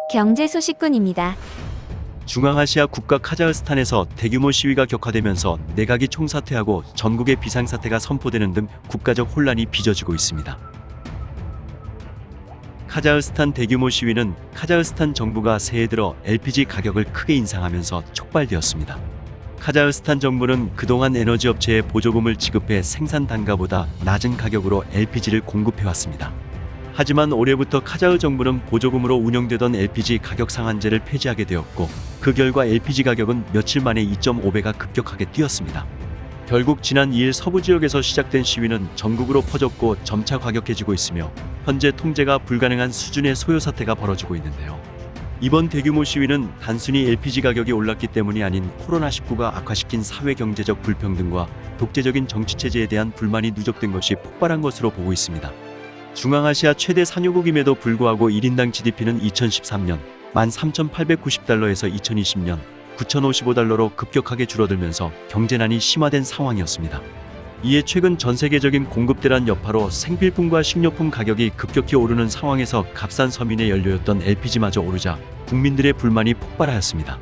경제 소식군입니다. 중앙아시아 국가 카자흐스탄에서 대규모 시위가 격화되면서 내각이 총사퇴하고 전국에 비상사태가 선포되는 등 국가적 혼란이 빚어지고 있습니다. 카자흐스탄 대규모 시위는 카자흐스탄 정부가 새해 들어 LPG 가격을 크게 인상하면서 촉발되었습니다. 카자흐스탄 정부는 그동안 에너지 업체에 보조금을 지급해 생산 단가보다 낮은 가격으로 LPG를 공급해왔습니다. 하지만 올해부터 카자흐 정부는 보조금으로 운영되던 LPG 가격 상한제를 폐지하게 되었고, 그 결과 LPG 가격은 며칠 만에 2.5배가 급격하게 뛰었습니다. 결국 지난 2일 서부 지역에서 시작된 시위는 전국으로 퍼졌고 점차 과격해지고 있으며 현재 통제가 불가능한 수준의 소요 사태가 벌어지고 있는데요. 이번 대규모 시위는 단순히 LPG 가격이 올랐기 때문이 아닌 코로나19가 악화시킨 사회 경제적 불평등과 독재적인 정치체제에 대한 불만이 누적된 것이 폭발한 것으로 보고 있습니다. 중앙아시아 최대 산유국임에도 불구하고 1인당 GDP는 2013년 13,890달러에서 2020년 9,055달러로 급격하게 줄어들면서 경제난이 심화된 상황이었습니다. 이에 최근 전 세계적인 공급대란 여파로 생필품과 식료품 가격이 급격히 오르는 상황에서 값싼 서민의 연료였던 LPG마저 오르자 국민들의 불만이 폭발하였습니다.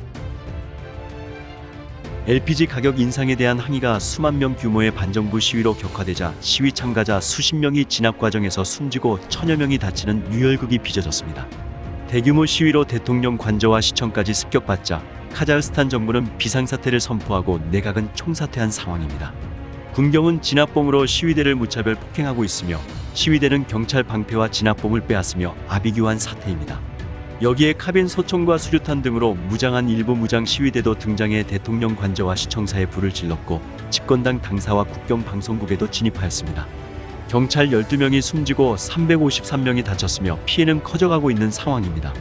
LPG 가격 인상에 대한 항의가 수만 명 규모의 반정부 시위로 격화되자 시위 참가자 수십 명이 진압 과정에서 숨지고 천여 명이 다치는 유혈극이 빚어졌습니다. 대규모 시위로 대통령 관저와 시청까지 습격받자 카자흐스탄 정부는 비상사태를 선포하고 내각은 총사퇴한 상황입니다. 군경은 진압봉으로 시위대를 무차별 폭행하고 있으며 시위대는 경찰 방패와 진압봉을 빼앗으며 아비규환 사태입니다. 여기에 카빈 소총과 수류탄 등으로 무장한 일부 무장 시위대도 등장해 대통령 관저와 시청사에 불을 질렀고 집권당 당사와 국경 방송국에도 진입하였습니다. 경찰 12명이 숨지고 353명이 다쳤으며 피해는 커져가고 있는 상황입니다.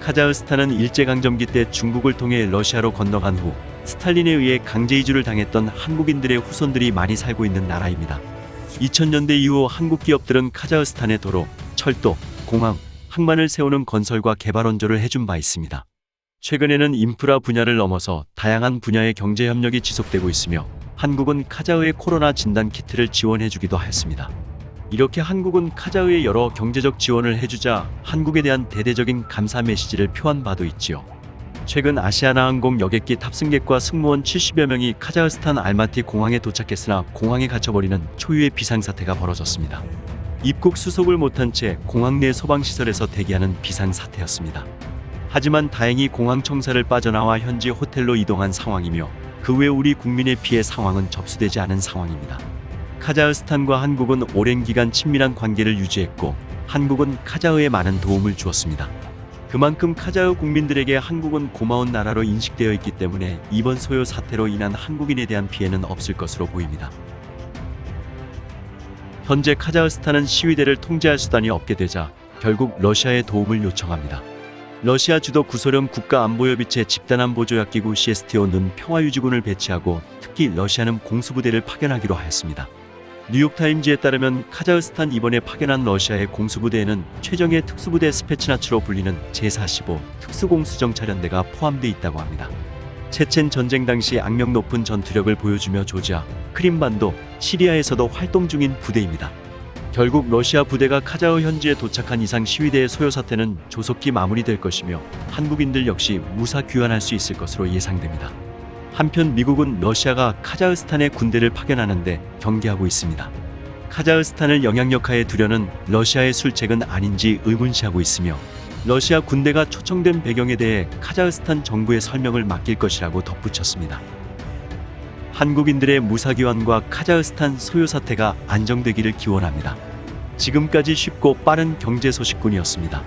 카자흐스탄은 일제강점기 때 중국을 통해 러시아로 건너간 후 스탈린에 의해 강제 이주를 당했던 한국인들의 후손들이 많이 살고 있는 나라입니다. 2000년대 이후 한국 기업들은 카자흐스탄의 도로, 철도, 공항, 항만을 세우는 건설과 개발 원조를 해준 바 있습니다. 최근에는 인프라 분야를 넘어서 다양한 분야의 경제 협력이 지속되고 있으며 한국은 카자흐의 코로나 진단 키트를 지원해주기도 하였습니다. 이렇게 한국은 카자흐에 여러 경제적 지원을 해주자 한국에 대한 대대적인 감사 메시지를 표한 바도 있지요. 최근 아시아나항공 여객기 탑승객과 승무원 70여 명이 카자흐스탄 알마티 공항에 도착했으나 공항에 갇혀버리는 초유의 비상사태가 벌어졌습니다. 입국 수속을 못한 채 공항 내 소방시설에서 대기하는 비상사태였습니다. 하지만 다행히 공항 청사를 빠져나와 현지 호텔로 이동한 상황이며 그 외 우리 국민의 피해 상황은 접수되지 않은 상황입니다. 카자흐스탄과 한국은 오랜 기간 친밀한 관계를 유지했고 한국은 카자흐에 많은 도움을 주었습니다. 그만큼 카자흐 국민들에게 한국은 고마운 나라로 인식되어 있기 때문에 이번 소요 사태로 인한 한국인에 대한 피해는 없을 것으로 보입니다. 현재 카자흐스탄은 시위대를 통제할 수단이 없게 되자 결국 러시아의 도움을 요청합니다. 러시아 주도 구소련 국가안보협의체 집단안보조약기구 CSTO는 평화유지군을 배치하고 특히 러시아는 공수부대를 파견하기로 하였습니다. 뉴욕타임즈에 따르면 카자흐스탄 이번에 파견한 러시아의 공수부대에는 최정예 특수부대 스페츠나츠로 불리는 제45 특수공수정찰연대가 포함돼 있다고 합니다. 체첸 전쟁 당시 악명 높은 전투력을 보여주며 조지아, 크림반도, 시리아에서도 활동 중인 부대입니다. 결국 러시아 부대가 카자흐 현지에 도착한 이상 시위대의 소요 사태는 조속히 마무리될 것이며 한국인들 역시 무사 귀환할 수 있을 것으로 예상됩니다. 한편 미국은 러시아가 카자흐스탄에 군대를 파견하는데 경계하고 있습니다. 카자흐스탄을 영향력하에 두려는 러시아의 술책은 아닌지 의문시하고 있으며 러시아 군대가 초청된 배경에 대해 카자흐스탄 정부의 설명을 맡길 것이라고 덧붙였습니다. 한국인들의 무사귀환과 카자흐스탄 소요 사태가 안정되기를 기원합니다. 지금까지 쉽고 빠른 경제 소식군이었습니다.